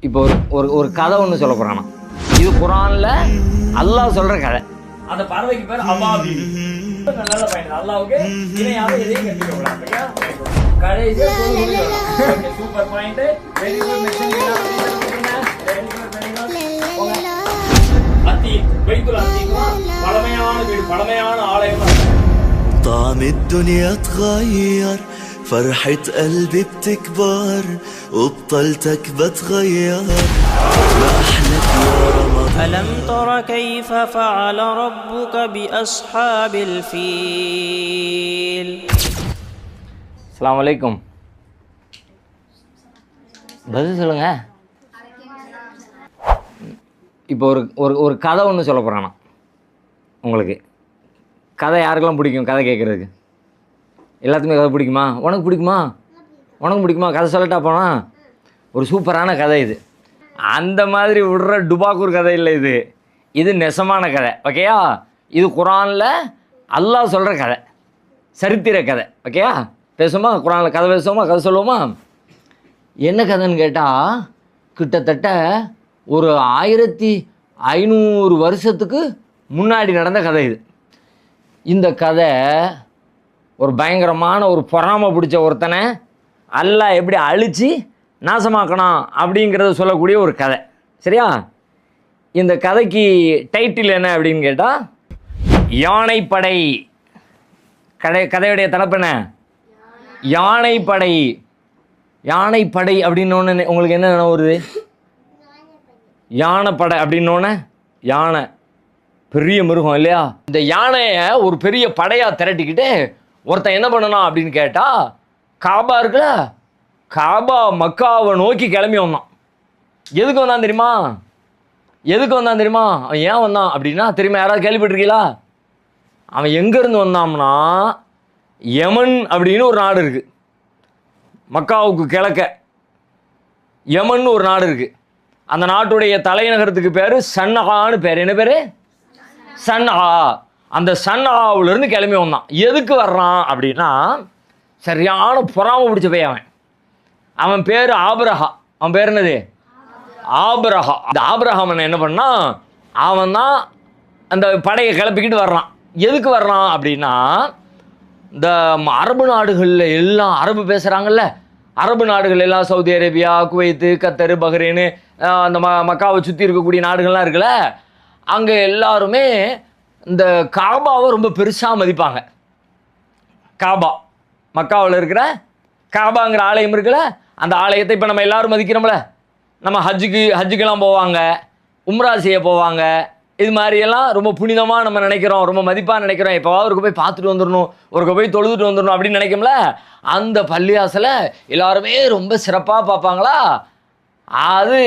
இப்போ ஒரு ஒரு கதை ஒன்று சொல்ல போறானா. இது குரான்ல அல்லாஹ் சொல்ற கதை. அந்த பறவைக்கு பேர் அபாபில். நல்ல பையன். அல்லாஹ்வுக்கு இணையாக எதையும் கட்டிக்க கூடாது. கடைசியா okay super point. Very good mention. Atiq பைத்துல் அத்தீக் பழமையான வீடு, பழமையான ஆலயம். طعم الدنيا اتغير، فرحة قلبي بتكبر وبطلتك بتغير، ما أحلك يا رمضان. ألم تر كيف فعل ربك بأصحاب الفيل. அஸ்ஸலாமு அலைக்கும். பதில் சொல்லுங்க. இப்போ ஒரு கதை ஒன்று சொல்ல போகிறானா. உங்களுக்கு கதை யாருக்கெல்லாம் பிடிக்கும்? கதை கேட்குறதுக்கு எல்லாத்துக்குமே கதை பிடிக்குமா? உனக்கு பிடிக்குமா? உனக்கு பிடிக்குமா? கதை சொல்லட்டா போனால் ஒரு சூப்பரான கதை இது. அந்த மாதிரி விடுற டுபாக்கூர் கதை இல்லை இது. இது நெசமான கதை. ஓகேயா? இது குரானில் அல்லாஹ் சொல்கிற கதை, சரித்திர கதை. ஓகேயா? பேசுமா? குரானில் கதை பேசுவோமா? கதை சொல்லுவோமா? என்ன கதைன்னு கேட்டால் கிட்டத்தட்ட ஒரு 1500 வருஷத்துக்கு முன்னாடி நடந்த கதை இது. இந்த கதை ஒரு பயங்கரமான ஒரு பொறாமை பிடிச்ச ஒருத்தனை அல்லாஹ் எப்படி அழித்து நாசமாக்கணும் அப்படிங்கிறத சொல்லக்கூடிய ஒரு கதை. சரியா? இந்த கதைக்கு டைட்டில் என்ன அப்படின்னு கேட்டால் யானைப்படை. கதையுடைய தலைப்பு என்ன? யானைப்படை. யானைப்படை அப்படின்னோடனே உங்களுக்கு என்ன நினைவு வருது? யானைப்படை அப்படின்னோடனே யானை பெரிய மிருகம் இல்லையா? இந்த யானையை ஒரு பெரிய படையாக திரட்டிக்கிட்டு ஒருத்தன் என்ன பண்ணணும் அப்படின்னு கேட்டால், காபா இருக்குல்ல, காபா மக்காவை நோக்கி கிளம்பி வந்தான். எதுக்கு வந்தான் தெரியுமா? எதுக்கு வந்தான் தெரியுமா? அவன் ஏன் வந்தான் அப்படின்னா தெரியுமா? யாராவது கேள்விப்பட்டிருக்கீங்களா? அவன் எங்கேருந்து வந்தான்னா, யமன் அப்படின்னு ஒரு நாடு இருக்குது. மக்காவுக்கு கிழக்க யமன் ஒரு நாடு இருக்குது. அந்த நாட்டுடைய தலைநகரத்துக்கு பேர் சன்னஹான்னு பேர். என்ன பேர்? சன்னஹா. அந்த சன்னஹாவிலேருந்து கிளம்பி வந்தான். எதுக்கு வர்றான் அப்படின்னா, சரியான பொறாமை பிடிச்ச போய் அவன் பேர் ஆபிரஹா. அவன் பேர் என்னது? ஆபிரஹா. அந்த ஆபிரஹாமன் என்ன பண்ணான்? அவன் தான் அந்த படையை கிளப்பிக்கிட்டு வர்றான். எதுக்கு வர்றான் அப்படின்னா, இந்த அரபு நாடுகளில் எல்லாம் அரபு பேசுகிறாங்கல்ல, அரபு நாடுகள் எல்லாம் சவுதி அரேபியா, குவைத்து, கத்தர், பஹ்ரைனு, அந்த மக்காவை சுற்றி இருக்கக்கூடிய நாடுகள்லாம் இருக்குல்ல, அங்கே எல்லாருமே இந்த காபாவை ரொம்ப பெருசாக மதிப்பாங்க. காபா, மக்காவில் இருக்கிற காபாங்கிற ஆலயம் இருக்குல்ல, அந்த ஆலயத்தை இப்போ நம்ம எல்லோரும் மதிக்கிறோம்ல. நம்ம ஹஜ்ஜுக்கெல்லாம் போவாங்க, உம்ரா செய்ய போவாங்க. இது மாதிரியெல்லாம் ரொம்ப புனிதமாக நம்ம நினைக்கிறோம், ரொம்ப மதிப்பாக நினைக்கிறோம். எப்போவாவது ஒருக்க போய் பார்த்துட்டு வந்துடணும், ஒருக்க போய் தொழுதுட்டு வந்துடணும் அப்படின்னு நினைக்கும்ல. அந்த பள்ளியாசலை எல்லாருமே ரொம்ப சிறப்பாக பார்ப்பாங்களா. அது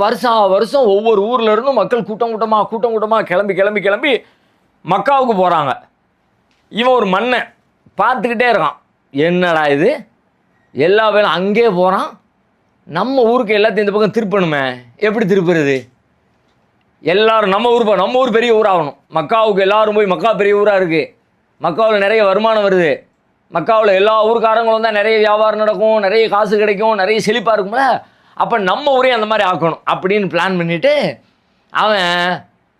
வருஷம் ஒவ்வொரு ஊரில் இருந்தும் மக்கள் கூட்டம் கூட்டமாக கிளம்பி மக்காவுக்கு போகிறாங்க. இவன் ஒரு மண்ணை பார்த்துக்கிட்டே இருக்கான். என்னடா இது, எல்லா பேரும் அங்கே போகிறான், நம்ம ஊருக்கு எல்லாத்தையும் இந்த பக்கம் திருப்பணுமே, எப்படி திருப்புறது? எல்லாரும் நம்ம ஊர் பெரிய ஊராகணும். மக்காவுக்கு எல்லாரும் போய், மக்கா பெரிய ஊராக இருக்குது, மக்காவில் நிறைய வருமானம் வருது, மக்காவில் எல்லா ஊருக்காரங்களும் தான் நிறைய வியாபாரம் நடக்கும், நிறைய காசு கிடைக்கும், நிறைய செழிப்பாக இருக்கும்ல. அப்போ நம்ம ஊரே அந்த மாதிரி ஆக்கணும் அப்படின்னு பிளான் பண்ணிவிட்டு அவன்,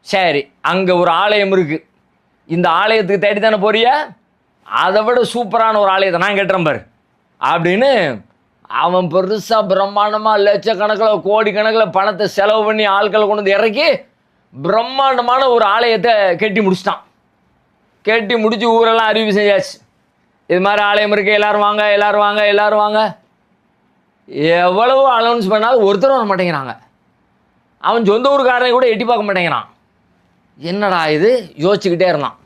சரி அங்கே ஒரு ஆலயம் இருக்குது, இந்த ஆலயத்துக்கு தேடி தானே போறிய, அதை விட சூப்பரான ஒரு ஆலயத்தை நான் கேட்டுறேன் பாரு அப்படின்னு அவன் பெருசாக பிரம்மாண்டமாக லட்சக்கணக்கில் கோடிக்கணக்கில் பணத்தை செலவு பண்ணி ஆட்களை கொண்டு வந்து இறக்கி பிரம்மாண்டமான ஒரு ஆலயத்தை கட்டி முடிச்சிட்டான். கட்டி முடித்து ஊரெல்லாம் அறிவிப்பு செஞ்சாச்சு, இது மாதிரி ஆலயம் இருக்குது, எல்லோரும் வாங்க. எவ்வளவோ அனௌன்ஸ் பண்ணாலும் ஒருத்தரும் வர மாட்டேங்கிறாங்க. அவன் சொந்த ஊருக்காரனை கூட எட்டி பார்க்க மாட்டேங்கிறான். என்னடா இது யோசிச்சுக்கிட்டே இருந்தான்.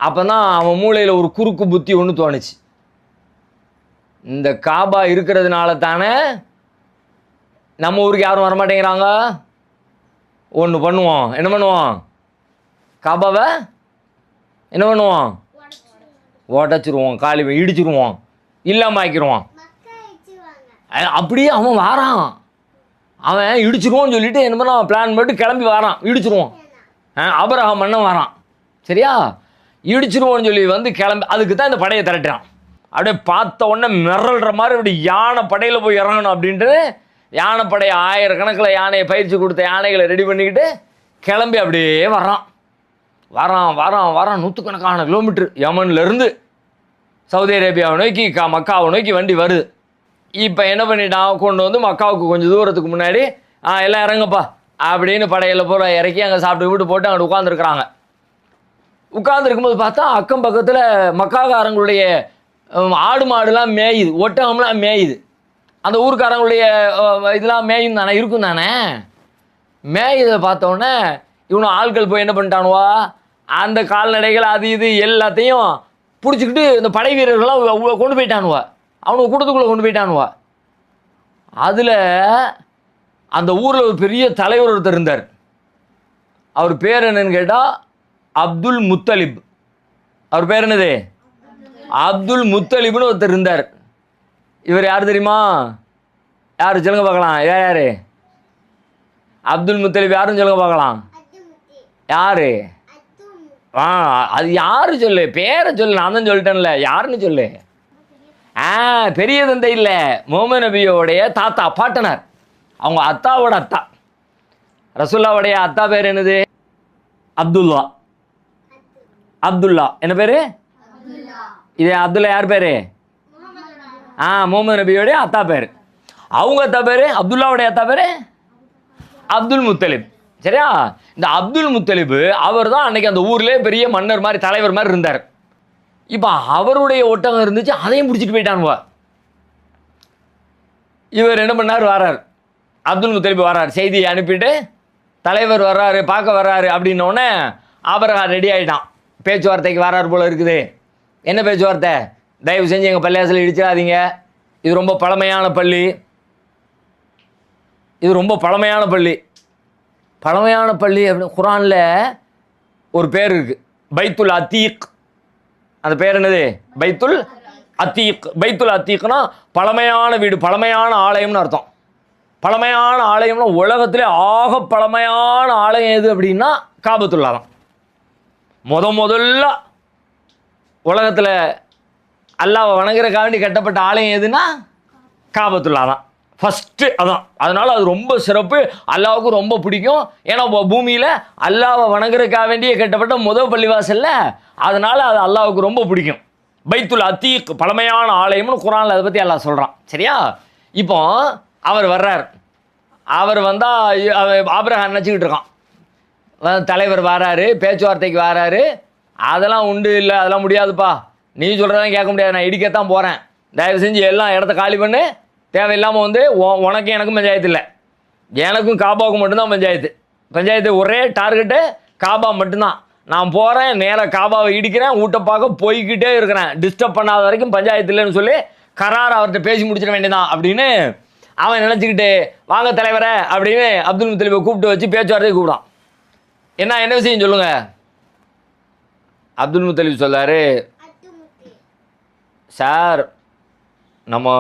அப்போ தான் அவன் மூளையில் ஒரு குறுக்கு புத்தி ஒன்று தோணுச்சு. இந்த காபா இருக்கிறதுனால தானே நம்ம ஊருக்கு யாரும் வரமாட்டேங்கிறாங்க. ஒன்று பண்ணுவோம், என்ன பண்ணுவோம், காபாவை என்ன பண்ணுவோம், உடச்சிருவோம், இடிச்சிருவோம், இல்லாமல் ஆக்கிடுவோம். அப்படியே அவன் வாரான், அவன் இடிச்சிருவோன்னு சொல்லிட்டு என்ன பண்ண பிளான் பண்ணிட்டு கிளம்பி வாரான், இடிச்சிருவோம். ஆபிரகாம் மன்னன் வாரான். சரியா? இடிச்சிருவோன்னு சொல்லி வந்து கிளம்பி அதுக்கு தான் இந்த படையை திரட்டுறான். அப்படியே பார்த்த உடனே மிரள்ற மாதிரி அப்படி யானை படையில் போய் இறங்கணும் அப்படின்ட்டு யானைப்படை ஆயிரக்கணக்கில் யானையை பயிற்சி கொடுத்த யானைகளை ரெடி பண்ணிக்கிட்டு கிளம்பி அப்படியே வரான் நூற்றுக்கணக்கான கிலோமீட்டர் யமன்லேருந்து சவுதி அரேபியாவை நோக்கி மக்காவை நோக்கி வண்டி வருது. இப்போ என்ன பண்ணிட்டான், கொண்டு வந்து மக்காவுக்கு கொஞ்சம் தூரத்துக்கு முன்னாடி எல்லாம் இறங்கப்பா அப்படின்னு படையில் பூரா இறக்கி அங்கே சாப்பிட்டு போட்டு அங்கே உட்காந்துருக்குறாங்க. உட்காந்துருக்கும்போது பார்த்தா அக்கம் பக்கத்தில் மக்காக்காரங்களுடைய ஆடு மாடுலாம் மேயுது, ஒட்டகம்லாம் மேயுது. அந்த ஊருக்காரங்களுடைய இதெல்லாம் மேயும் தானே, இருக்கும் தானே. மேயுதை பார்த்தோன்னே இவனும் ஆட்கள் போய் என்ன பண்ணிட்டானுவா, அந்த கால்நடைகள் அது இது எல்லாத்தையும் பிடிச்சிக்கிட்டு இந்த படை வீரர்கள்லாம் கொண்டு போயிட்டானுவா, அவனுக்கு கூட்டத்துக்குள்ளே கொண்டு போயிட்டானுவா. அதில் அந்த ஊரில் ஒரு பெரிய தலைவர் ஒருத்தர் இருந்தார். அவர் பேர் என்னன்னு கேட்டால் அப்துல் முத்தலிப். அவர் பேர் என்னது? அப்துல் முத்தலிப்னு ஒருத்தர் இருந்தார். இவர் யார் தெரியுமா? யார் சொல்லுங்க பார்க்கலாம்? யார் அப்துல் முத்தலிப்? யாருன்னு சொல்லுங்க பார்க்கலாம். யாரு? அது யாரு சொல்லு, பேரை சொல்லு. நான் தான் சொல்லிட்டேன்ல, யாருன்னு சொல்லு. பெரிய தந்தை இல்லை, முஹம்மது நபியோடைய தாத்தா, பாட்டனார். அவங்க அத்தாவோட அத்தா. ரசூல்லாவுடைய அத்தா பேர் என்னது? அப்துல்லா. என்ன பேரு? இது அப்துல்லா யார் பேரு? முஹம்மது நபியோடைய அத்தா பேர். அவங்க அத்தா பேரு அப்துல்லாவுடைய அத்தா பேரு அப்துல் முத்தலிப். சரியா? இந்த அப்துல் முத்தலிப் அவர் தான் அன்னைக்கு அந்த ஊர்லேயே பெரிய மன்னர் மாதிரி, தலைவர் மாதிரி இருந்தார். இப்போ அவருடைய ஒட்டகம் இருந்துச்சு, அதையும் பிடிச்சிட்டு போயிட்டானுவா. இவர் என்ன பண்ணார், வரார், அப்துல் முத்தலிப் வரார், செய்தியை அனுப்பிட்டு தலைவர் வர்றாரு, பார்க்க வர்றாரு அப்படின்னோடனே ஆபரகா ரெடி ஆகிட்டான். பேச்சுவார்த்தைக்கு வராரு போல இருக்குது. என்ன பேச்சுவார்த்தை? தயவு செஞ்சு எங்கள் பள்ளியாசல் இடிச்சிடாதீங்க, இது ரொம்ப பழமையான பள்ளி, இது ரொம்ப பழமையான பள்ளி. பழமையான பள்ளி அப்படின்னு குரானில் ஒரு பேர் இருக்குது, பைத்துல் அத்தீக். அந்த பேர் என்னது? பைத்துல் அத்தீக். பைத்துல் அத்தீக்னா பழமையான வீடு, பழமையான ஆலயம்னு அர்த்தம். பழமையான ஆலயம்னா உலகத்திலே ஆக பழமையான ஆலயம் எது அப்படின்னா காபத்துல்லா தான். முதல்ல உலகத்தில் அல்லாஹ்வை வணங்குறதுக்காண்டி கட்டப்பட்ட ஆலயம் எதுனா காபத்துல்லா தான், ஃபஸ்ட்டு அதான். அதனால் அது ரொம்ப சிறப்பு, அல்லாஹ்வுக்கு ரொம்ப பிடிக்கும். ஏன்னா பூமியில் அல்லாஹ்வை வணங்குறதுக்காக வேண்டிய கட்டப்பட்ட முதல் பள்ளிவாசல்ல, அதனால் அது அல்லாஹ்வுக்கு ரொம்ப பிடிக்கும். பைத்துல் அத்தீக் பழமையான ஆலயம்னு குரானில் அதை பற்றி அல்லாஹ் சொல்கிறான். சரியா? இப்போ அவர் வர்றார். அவர் வந்தால் ஆபிரகாம் நினச்சிக்கிட்டு இருக்கான், தலைவர் வராரு, பேச்சுவார்த்தைக்கு வராரு, அதெல்லாம் உண்டு இல்லை, அதெல்லாம் முடியாதுப்பா, நீ சொல்கிறதான் கேட்க முடியாது, நான் இடிக்கத்தான் போகிறேன், தயவு செஞ்சு எல்லாம் இடத்த காலி பண்ணு, தேவையில்லாமல் வந்து உனக்கும் எனக்கும் பஞ்சாயத்து இல்லை, எனக்கும் காபாவுக்கு மட்டும்தான் பஞ்சாயத்து ஒரே டார்கெட்டு காபா மட்டும்தான். நான் போகிறேன், நேராக காபாவை இடிக்கிறேன், வீட்டை பார்க்க போய்கிட்டே இருக்கிறேன், டிஸ்டர்ப் பண்ணாத வரைக்கும் பஞ்சாயத்து இல்லைன்னு சொல்லி கரார் அவர்கிட்ட பேசி முடிச்சிட வேண்டியதான் அப்படின்னு அவன் நினச்சிக்கிட்டு, வாங்க தலைவரை அப்படின்னு அப்துல் முத்தலிபை கூப்பிட்டு வச்சு பேச்சுவார்த்தையை கூப்பிடான். என்ன விஷயம் சொல்லுங்க? அப்துல் முத்தலிப் சொல்லாரு, சார் நம்ம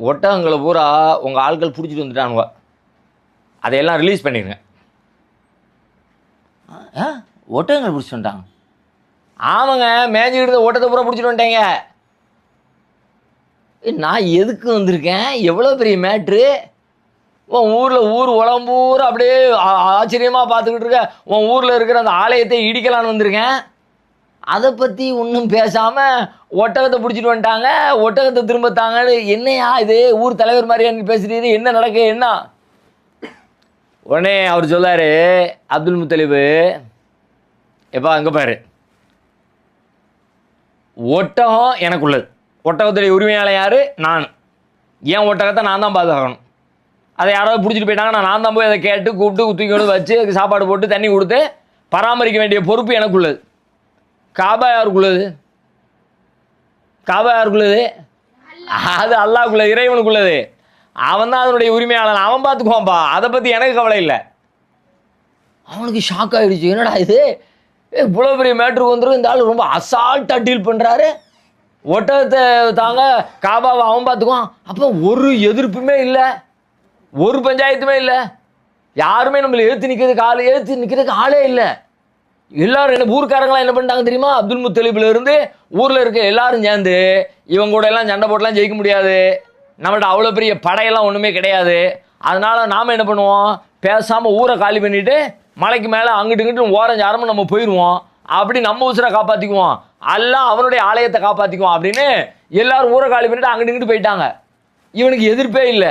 ஒட்டகங்களை பூரா உங்கள் ஆட்கள் பிடிச்சிட்டு வந்துட்டானுங்க, அதையெல்லாம் ரிலீஸ் பண்ணிடுங்க. ஒட்டகங்கள் பிடிச்சிட்டு வந்துட்டாங்க? ஆமாங்க, மேய்ஞ்சிக்கிட்டு ஒட்டத்தை பூரா பிடிச்சிட்டு வந்துட்டேங்க. நான் எதுக்கு வந்திருக்கேன், எவ்வளோ பெரிய மேட்ரு, உன் ஊரில் உலகம் பூரா அப்படியே ஆச்சரியமாக பார்த்துக்கிட்டு இருக்க, உன் ஊரில் இருக்கிற அந்த ஆலயத்தை இடிக்கலான்னு வந்திருக்கேன், அதை பற்றி ஒன்றும் பேசாமல் ஒட்டகத்தை பிடிச்சிட்டு வந்துட்டாங்க, ஒட்டகத்தை திரும்பத்தாங்கன்னு, என்னையா இது ஊர் தலைவர் மாதிரியான்னு பேசுகிறீரு, என்ன நடக்கு என்ன? உடனே அவர் சொல்லார், அப்துல் முத்தலிபு, எப்பா அங்கே பாரு, ஒட்டகம் எனக்குள்ளது, ஒட்டகத்துடைய உரிமையாளர் யார்? நான். ஏன் ஒட்டகத்தை நான் தான் பாதுகாக்கணும், அதை யாராவது பிடிச்சிட்டு போயிட்டாங்கன்னா நான் தான் போய் அதை கேட்டு கூப்பிட்டு தூக்கி கொண்டு வச்சு அதுக்கு சாப்பாடு போட்டு தண்ணி கொடுத்து பராமரிக்க வேண்டிய பொறுப்பு எனக்குள்ளது. காபா யாருக்குள்ளது? காபா யாருக்குள்ளது? அது அல்லாஹ்வுக்குள்ளது, இறைவனுக்குள்ளது. அவன் தான் அதனுடைய உரிமையாளன், அவன் பார்த்துக்குவான்ப்பா, அதை பற்றி எனக்கு கவலை இல்லை. அவனுக்கு ஷாக் ஆகிடுச்சு, என்னடா இது இவ்வளோ பெரிய மேட்ருக்கு வந்துடும், இந்த ஆள் ரொம்ப அசால்ட்டாக டீல் பண்ணுறாரு, ஒட்டகத்தை தாங்க காபாவை அவன் பார்த்துக்குவான். அப்போ ஒரு எதிர்ப்புமே இல்லை, ஒரு பஞ்சாயத்துமே இல்லை, யாருமே நம்மளை எதிர்த்து நிற்கிறதுக்கு ஆளே இல்லை. எல்லாரும் என்ன ஊருக்காரங்களாம் என்ன பண்ணிட்டாங்க தெரியுமா? அப்துல் முத்தலிப்ல இருந்து ஊரில் இருக்க எல்லாரும் சேர்ந்து இவங்க கூட எல்லாம் சண்டை போட்டெல்லாம் ஜெயிக்க முடியாது, நம்மள்ட்ட அவ்வளோ பெரிய படையெல்லாம் ஒன்றுமே கிடையாது. அதனால நாம் என்ன பண்ணுவோம், பேசாமல் ஊரை காலி பண்ணிட்டு மலைக்கு மேலே அங்கிட்டு இங்கிட்டு ஓரஞ்சு ஆரம்பம் நம்ம போயிடுவோம். அப்படி நம்ம உசுரை காப்பாற்றிக்குவோம், எல்லாம் அவனுடைய ஆலயத்தை காப்பாற்றிக்குவோம் அப்படின்னு எல்லாரும் ஊரை காலி பண்ணிட்டு அங்கிட்டு இங்கிட்டு போயிட்டாங்க. இவனுக்கு எதிர்ப்பே இல்லை.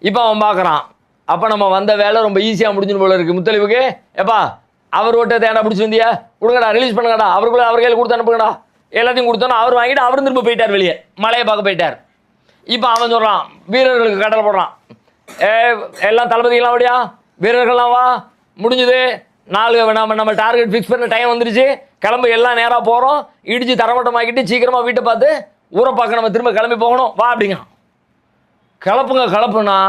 இப்போ அவன் பார்க்குறான், அப்போ நம்ம வந்த வேலை ரொம்ப ஈஸியாக முடிஞ்சுன்னு போல இருக்குது. முத்தலிவுக்கு எப்பா அவர் ஓட்டை தேடா பிடிச்சி வந்தியா, கொடுங்கடா, ரிலீஸ் பண்ணுங்கடா, அவருக்குள்ள அவர் கையில் கொடுத்து அனுப்புங்கடா. எல்லாத்தையும் கொடுத்தோன்னா அவர் வாங்கிட்டு அவர் திரும்ப போயிட்டார், வெளியே மலையை பார்க்க போயிட்டார். இப்போ அவன் சொல்கிறான், வீரர்களுக்கு கடலை போடுறான், எல்லாம் தளபதிகளாம் அப்படியா, வீரர்கள்லாம் வா, முடிஞ்சுது, நம்ம டார்கெட் ஃபிக்ஸ் பண்ண டைம் வந்துருச்சு, கிளம்பு, எல்லாம் நேராக போகிறோம், இடிச்சு தரமட்டமாக்கிட்டு சீக்கிரமாக வீட்டை பார்த்து ஊரை பார்க்க நம்ம திரும்ப கிளம்பி போகணும், வா அப்படிங்க. கிளப்புனா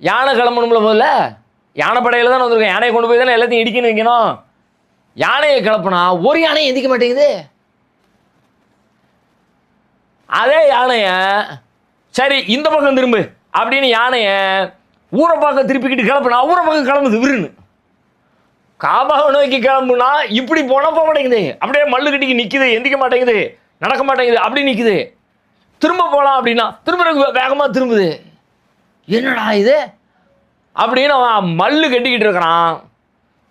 யானை கிளம்பணும்ல, முதல்ல யானை படையில் தானே வந்திருக்கேன், யானையை கொண்டு போய் தானே எல்லாத்தையும் இடிக்கணும் வைக்கணும். யானையை கிளப்புனா ஒரு யானையை எந்திக்க மாட்டேங்குது. அதே யானைய சரி இந்த பக்கம் திரும்பு அப்படின்னு யானைய ஊரை பார்க்க திருப்பிக்கிட்டு கிளப்புனா ஊரை பக்கம் கிளம்புது விருன்னு. காபாவை நோக்கி கிளம்புனா இப்படி போனா போக மாட்டேங்குது, அப்படியே மல்லு கட்டிக்கு நிற்குது, எந்திக்க மாட்டேங்குது, நடக்க மாட்டேங்குது, அப்படி நிற்குது. திரும்ப போகலாம் அப்படின்னா திரும்ப வேகமாக திரும்புது. என்னடா இது அப்படின்னு அவன் மல்லு கட்டிக்கிட்டு இருக்கிறான்.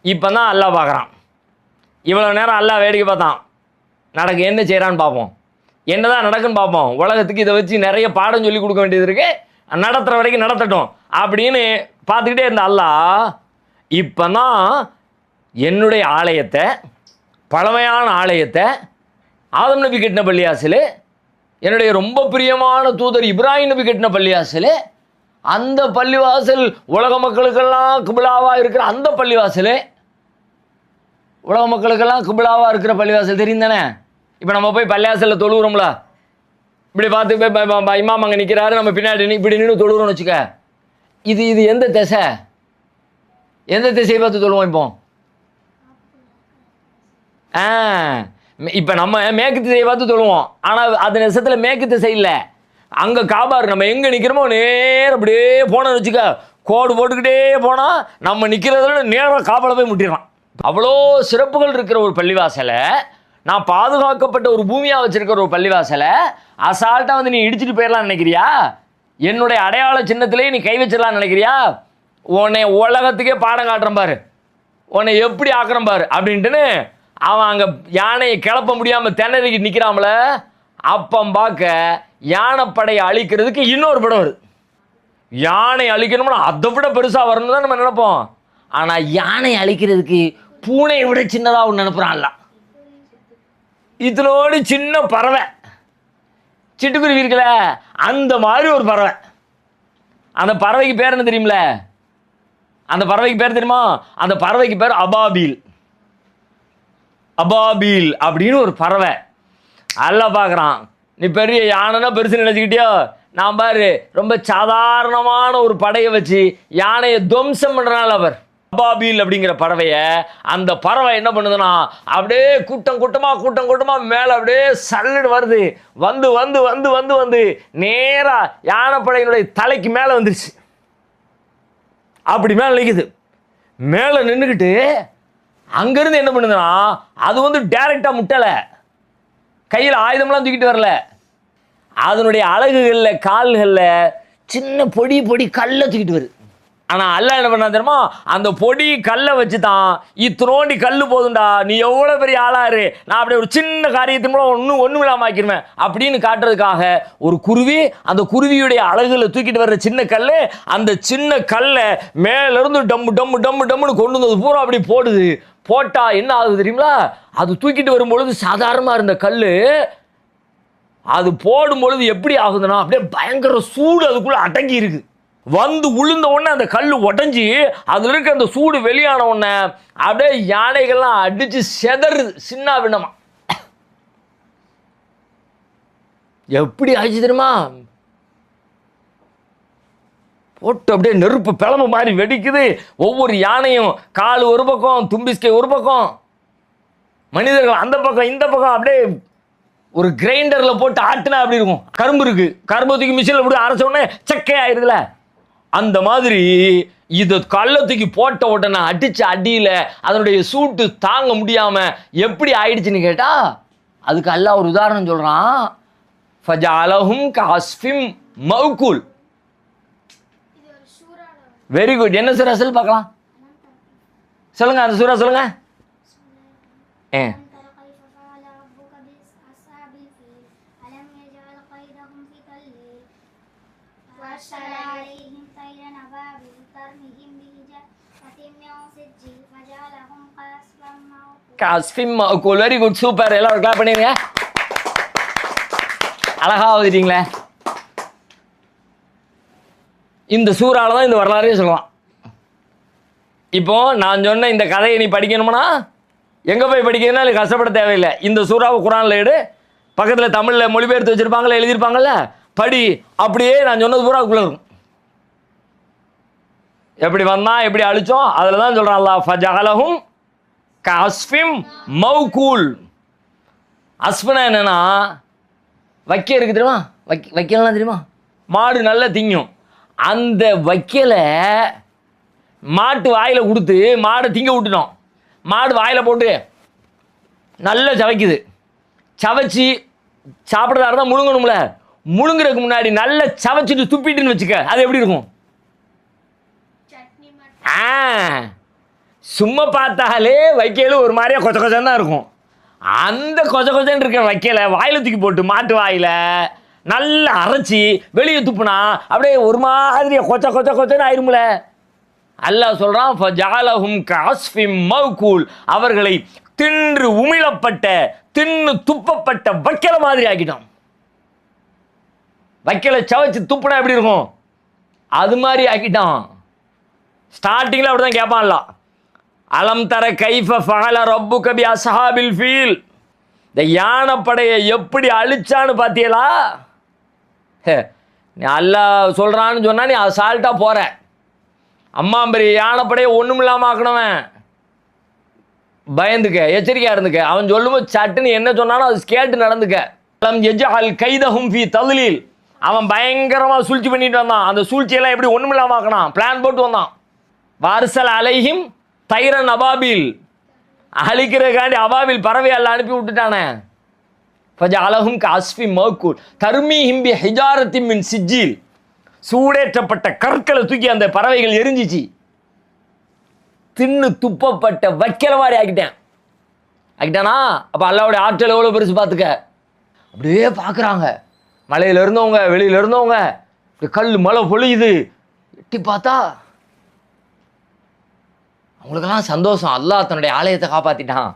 இப்போ தான் அல்லாஹ் பார்க்குறான். இவ்வளோ நேரம் அல்லாஹ் வேடிக்கை பார்த்தான், நடக்க என்ன செய்கிறான்னு பார்ப்போம், என்னதான் நடக்குன்னு பார்ப்போம், உலகத்துக்கு இதை வச்சு நிறைய பாடம் சொல்லி கொடுக்க வேண்டியது இருக்கு, நடத்துகிற வரைக்கும் நடத்தட்டும் அப்படின்னு பார்த்துக்கிட்டே இருந்த அல்லாஹ் இப்போ தான் என்னுடைய ஆலயத்தை, பழமையான ஆலயத்தை, ஆதம் நபி கட்டின பள்ளியாசல், என்னுடைய ரொம்ப பிரியமான தூதர் இப்ராஹிம் நபி கட்டின பள்ளிவாசல், அந்த பள்ளிவாசல் உலக மக்களுக்கெல்லாம் கிபிலாவாக இருக்கிற அந்த பள்ளிவாசல், உலக மக்களுக்கெல்லாம் கிபிலாவாக இருக்கிற பள்ளிவாசல் தெரியும் தானே. இப்போ நம்ம போய் பள்ளிவாசலில் தொழுகிறோம்ல, இப்படி பார்த்து இமாம் அங்கே நிற்கிறாரு, நம்ம பின்னாடி இப்படி நின்று தொழுகிறோம்னு வச்சுக்க, இது எந்த திசை, எந்த திசையை பார்த்து தொழுவோம் இப்போ? இப்போ நம்ம மேற்கு திசையை பார்த்து தொழுவோம், ஆனால் அது நெசத்தில் மேற்கு திசை இல்லை, அங்கே காபார். நம்ம எங்கே நிற்கிறோமோ நேரம் அப்படியே போனோன்னு வச்சுக்க, கோடு போட்டுக்கிட்டே போனால் நம்ம நிற்கிறதுல நேரம் காபால போய் முட்டிடலாம். அவ்வளோ சிறப்புகள் இருக்கிற ஒரு பள்ளிவாசலை, நான் பாதுகாக்கப்பட்ட ஒரு பூமியாக வச்சுருக்கிற ஒரு பள்ளிவாசலை அசால்ட்டாக வந்து நீ இடிச்சிட்டு போயிடலான்னு நினைக்கிறியா? என்னுடைய அடையாள சின்னத்திலே நீ கை வச்சிடலான்னு நினைக்கிறியா? உன்னை உலகத்துக்கே பாடம் காட்டுறேன் பாரு, உன்னை எப்படி ஆக்குறேன் பாரு அப்படின்ட்டுன்னு அவன் அங்கே யானையை கிளப்ப முடியாமல் திணறிக்கு நிற்கிறாமல. அப்பம் பார்க்க யானைப்படையை அழிக்கிறதுக்கு இன்னொரு படம் வருது. யானை அழிக்கணும்னா அதை விட பெருசாக வரணும் தான் நம்ம நினைப்போம். ஆனால் யானை அழிக்கிறதுக்கு பூனையை விட சின்னதாக ஒன்று நினைப்புறான்ல. இதனோடு சின்ன பறவை, சிட்டுக்குருவி இருக்குல்ல, அந்த மாதிரி ஒரு பறவை. அந்த பறவைக்கு பேர் என்ன தெரியுமில்ல? அந்த பறவைக்கு பேர் தெரியுமா? அந்த பறவைக்கு பேர் அபாபீல். அபாபீல் அப்படின்னு ஒரு பறவை. அல்லாஹ் பார்க்குறான், நீ பெரிய யானைன்னா பெருசு நினச்சிக்கிட்டியோ, நான் பாரு ரொம்ப சாதாரணமான ஒரு படையை வச்சு யானையை துவம்சம் பண்ணுறனால அவர் அபாபீல் அப்படிங்கிற பறவையை, அந்த பறவை என்ன பண்ணுதுன்னா அப்படியே கூட்டம் கூட்டமாக மேலே அப்படியே சல்லுன்னு வருது, வந்து வந்து வந்து வந்து வந்து நேராக யானைப்படையினுடைய தலைக்கு மேலே வந்துருச்சு. அப்படி மேலே நிற்குது. மேலே நின்றுக்கிட்டு அங்கேருந்து என்ன பண்ணுதுன்னா அது வந்து டைரெக்டாக முட்டலை, கையில் ஆயுதம்லாம் தூக்கிட்டு வரல, அதனுடைய அலகுகளில் கால்களில் சின்ன பொடி கல்லை தூக்கிட்டு வருது. ஆனால் அல்லாஹ் என்ன பண்ணா தெரியுமா? அந்த பொடி கல்லை வச்சு தான் இத்தனோண்டி கல் போதுண்டா, நீ எவ்வளோ பெரிய ஆளாரு, நான் அப்படியே ஒரு சின்ன காரியத்தின் மூலம் ஒன்றும் இல்லாமல் ஆக்கிடுவேன் அப்படின்னு காட்டுறதுக்காக ஒரு குருவி, அந்த குருவியுடைய அலகுல தூக்கிட்டு வர்ற சின்ன கல், அந்த சின்ன கல்லை மேலேருந்து டம்முன்னு கொண்டு வந்தது பூரா அப்படி போடுது. போட்டால் என்ன ஆகுது தெரியுங்களா? அது தூக்கிட்டு வரும்பொழுது சாதாரணமாக இருந்த கல் அது போடும் பொழுது எப்படி ஆகுதுன்னா அப்படியே பயங்கர சூடு அதுக்குள்ளே அடங்கி இருக்கு. வந்து உளுந்த உடனே அந்த கல் உடஞ்சி அதில் இருக்க அந்த சூடு வெளியான உடனே அப்படியே யானைகள்லாம் அடித்து செதறுது சின்ன பின்னமா. எப்படி ஆச்சு தெரியுமா? போட்டு அப்படியே நெருப்பு பிளம்பு மாதிரி வெடிக்குது. ஒவ்வொரு யானையும் கால் ஒரு பக்கம், தும்பிஸ்கை ஒரு பக்கம், மனிதர்கள் அந்த பக்கம் இந்த பக்கம், அப்படியே ஒரு கிரைண்டரில் போட்டு ஆட்டினா அப்படி இருக்கும். கரும்பு இருக்கு, கரும்பு தூக்கி மிஷினில் போட்டு அரைச்ச உடனே சக்கை ஆயிருதுல, அந்த மாதிரி இதை கல்லை தூக்கி போட்ட உடனே அடிச்ச அடியில் அதனுடைய சூட்டு தாங்க முடியாமல் எப்படி ஆயிடுச்சுன்னு கேட்டால் அதுக்கு அல்லாஹ் ஒரு உதாரணம் சொல்கிறான். ஃபஜஅலஹும் கஅஸ்ஃபிம் மௌகூல். Very good. என்ன சூரா சொல்லு பார்க்கலாம், சொல்லுங்க அந்த சூரா சொல்லுங்க. Very good, super. எல்லாரும் கிளாப் பண்ணிருங்க. அழகா ஓதிட்டீங்களே. இந்த சூறால தான் இந்த வரலாறே சொல்லலாம். இப்போ நான் சொன்ன இந்த கதையை நீ படிக்கணும்னா எங்கே போய் படிக்கணும்னா இல்லை கஷ்டப்பட தேவையில்லை. இந்த சூறாவை குரானில் எடு, பக்கத்தில் தமிழில் மொழிபெயர்த்து வச்சுருப்பாங்கள்ல, எழுதியிருப்பாங்கல்ல, படி. அப்படியே நான் சொன்னது பூராக்குள்ளே இருக்கும். எப்படி வந்தான் எப்படி அழிச்சோம் அதில் தான் சொல்கிறான் அல்லாஹ். ஃபஜஅலஹும் கஅஸ்ஃபிம் மௌகூல். அஸ்ஃப்னா என்னன்னா வைக்க இருக்கு தெரியுமா, வைக்கலாம் தெரியுமா, மாடு நல்லா திங்கும். அந்த வைக்கலை மாட்டு வாயில் கொடுத்து மாடை திங்க விட்டுட்டோம். மாடு வாயில் போட்டு நல்லா சவைக்குது. சவைச்சி சாப்பிட்றதா இருந்தால் முழுங்கணும்ல, முழுங்குறதுக்கு முன்னாடி நல்லா சவைச்சிட்டு துப்பிட்டுன்னு வச்சுக்க, அது எப்படி இருக்கும்? சும்மா பார்த்தாலே வைக்கல ஒரு மாதிரியா கொச்ச கொச்சன்னு தான் இருக்கும். அந்த கொச்ச கொச்சன்னு இருக்கிற வைக்கலை வாயில் தூக்கி போட்டு மாட்டு வாயில் நல்லா அரைச்சி வெளியே துப்புனா அப்படியே ஒரு மாதிரியா கொச்ச கொச்ச கொச்சன்னு ஆயிரும்ல. அல்லாஹ் சொல்றான் ஃபஜஅலஹும் கஅஸ்ஃபிம் மௌகூல். அவர்களை தின்று உமிழப்பட்ட தின்னு துப்பப்பட்ட வைக்கலை மாதிரி ஆக்கிட்டோம். வைக்கலை சவைச்சு துப்புனா எப்படி இருக்கும் அது மாதிரி ஆக்கிட்டான். ஸ்டார்டிங்கில் அப்படி தான் கேட்பான்ல, அலம் தர கைஃப ஃபஅல ரப்புக பி அஸ்ஹாபில் ஃபீல். இந்த யானைப்படையை எப்படி அழிச்சான்னு பார்த்தீங்களா? நீ அல்லாஹ் சொல்கிறான்னு சொன்னால் நீ அசால்ட்டாக போகிற. அம்மாம்பரி யானைப்படையை ஒன்றும் இல்லாமல் ஆக்கணுவன். பயந்துக்க, எச்சரிக்கையாக இருந்துக்க. அவன் சொல்லும்போது சட்டுன்னு என்ன சொன்னாலும் அது கேட்டு நடந்துக்க. அலம் யஜ்அல் கைதஹும் ஃபீ தத்லீல். அவன் பயங்கரமாக சூழ்ச்சி பண்ணிட்டு வந்தான். அந்த சூழ்ச்சியெல்லாம் எப்படி ஒன்றும் இல்லாமல் ஆக்கணும் பிளான் போட்டு வந்தான். வாரிசல் அலைஹிம் தைரன் அபாபில். அழிக்கிறதுக்காண்டி அபாபில் பறவை எல்லாம் அனுப்பி விட்டுட்டானே. ஃபஜஅலஹும் கஅஸ்ஃபிம் மௌகூல் தர்மீஹிம் பிஹிஜாரத்தின் மின் சிஜ்ஜீல். சூடேற்றப்பட்ட கற்களை தூக்கி அந்த பறவைகள் எரிஞ்சிச்சு. தின்னு துப்பப்பட்ட வைக்கல மாதிரி ஆக்கிட்டானா? அப்போ அல்லாவுடைய ஆற்றல் எவ்வளோ பெருசு பார்த்துக்க. அப்படியே பார்க்குறாங்க மலையில் இருந்தவங்க வெளியில் இருந்தவங்க. இப்படி கல் மழை பொழியுது. எட்டி பார்த்தா அவங்களுக்கெல்லாம் சந்தோஷம். அல்லாஹ் தன்னுடைய ஆலயத்தை காப்பாற்றிட்டான்.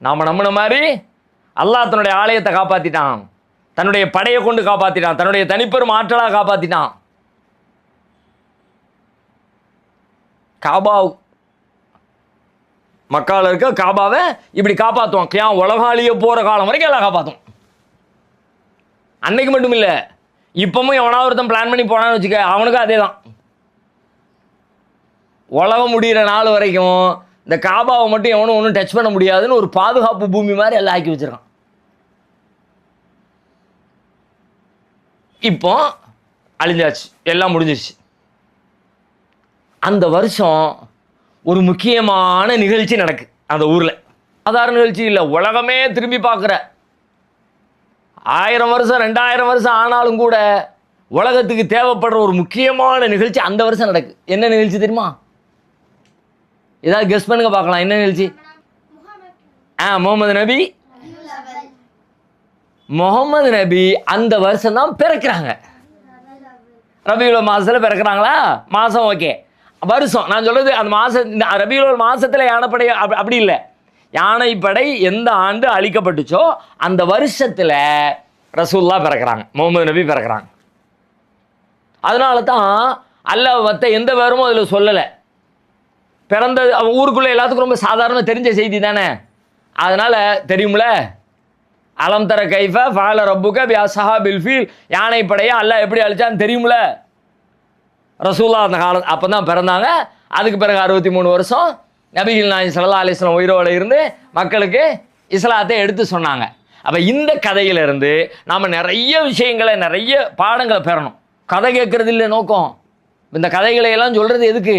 நாம் நம்பின மாதிரி அல்லாஹ் தன்னுடைய ஆலயத்தை காப்பாற்றிட்டான். தன்னுடைய படையை கொண்டு காப்பாற்றிட்டான். தன்னுடைய தனிப்பெரும் ஆற்றலாக காப்பாற்றிட்டான். காபா மக்கால இருக்க காபாவை இப்படி காப்பாற்றுவோம். கியாம் உலகாளிய போகிற காலம் வரைக்கும் எல்லாம் காப்பாற்றும். அன்னைக்கு மட்டும் இல்லை, இப்பவும் எவனாவது ஒருத்தன் பிளான் பண்ணி போனான்னு வச்சுக்க, அவனுக்கும் அதே தான். உலகம் முடிகிற நாள் வரைக்கும் இந்த காபாவை மட்டும் எவனும் ஒன்றும் டச் பண்ண முடியாதுன்னு ஒரு பாதுகாப்பு பூமி மாதிரி எல்லாம் ஆக்கி வச்சிருக்கான். இப்போ அழிஞ்சாச்சு, எல்லாம் முடிஞ்சிருச்சு. அந்த வருஷம் ஒரு முக்கியமான நிகழ்ச்சி நடக்கு அந்த ஊரில். சாதாரண நிகழ்ச்சி இல்லை, உலகமே திரும்பி பார்க்குற. 1000 வருஷம் 2000 வருஷம் ஆனாலும் கூட உலகத்துக்கு தேவைப்படுற ஒரு முக்கியமான நிகழ்ச்சி அந்த வருஷம் நடக்கு. என்ன நிகழ்ச்சி தெரியுமா? ஏதாவது கெஸ் பண்ணுங்க பார்க்கலாம். என்ன நிகழ்ச்சி? முகமது நபி அந்த வருஷம் தான் பிறக்கிறாங்க. ரபியுல் மாதத்தில் பிறக்கிறாங்களா? மாதம் ஓகே, வருஷம் நான் சொல்கிறது அந்த மாதம். இந்த ரபியுல் மாதத்தில் யானைப்படை அப்படி இல்லை. யானைப்படை எந்த ஆண்டு அழிக்கப்பட்டுச்சோ அந்த வருஷத்தில் ரசூல்லா பிறக்கிறாங்க, முகமது நபி பிறக்கிறாங்க. அதனால தான் அல்லாஹ் மற்ற எந்த பேருமோ அதில் சொல்லலை. பிறந்த ஊருக்குள்ளே எல்லாத்துக்கும் ரொம்ப சாதாரண தெரிஞ்ச செய்தி தானே. அதனால் தெரியும்ல, அலம் தர கைஃப ஃபஅல ரப்புக பி அஸ்ஹாபில் ஃபீல். யானைப்படையை அல்லாஹ் எப்படி அழிச்சான்னு தெரியும்ல. ரசூல்லா அந்த காலம் அப்போ தான் பிறந்தாங்க. அதுக்கு பிறகு 63 வருஷம் நபிகள் நாயகம் ஸல்லல்லாஹு அலைஹி வஸல்லம் உயிரோடு இருந்து மக்களுக்கு இஸ்லாத்தை எடுத்து சொன்னாங்க. அப்போ இந்த கதையிலிருந்து நாம் நிறைய விஷயங்களை நிறைய பாடங்களை பெறணும். கதை கேட்கறது இல்லை நோக்கம். இந்த கதைகளை எல்லாம் சொல்கிறது எதுக்கு?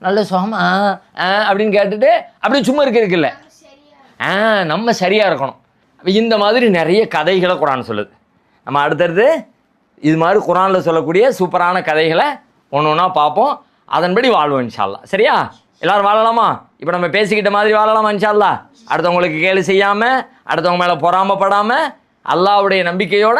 நல்ல சுகமா அப்படின்னு கேட்டுட்டு அப்படி சும்மா இருக்குல்ல, நம்ம சரியாக இருக்கணும். இந்த மாதிரி நிறைய கதைகளை குர்ஆன் சொல்லுது. நம்ம அடுத்தடுத்து இது மாதிரி குர்ஆனில் சொல்லக்கூடிய சூப்பரான கதைகளை ஒன்று ஒன்றா பார்ப்போம், அதன்படி வாழ்வோம் இன்ஷா அல்லாஹ். சரியா? எல்லாரும் வாழலாமா? இப்போ நம்ம பேசிக்கிட்ட மாதிரி வாழலாமா இன்ஷா அல்லாஹ்? அடுத்தவங்களுக்கு கேலி செய்யாமல், அடுத்தவங்க மேலே பொறாமப்படாமல், அல்லாஹ்வுடைய நம்பிக்கையோட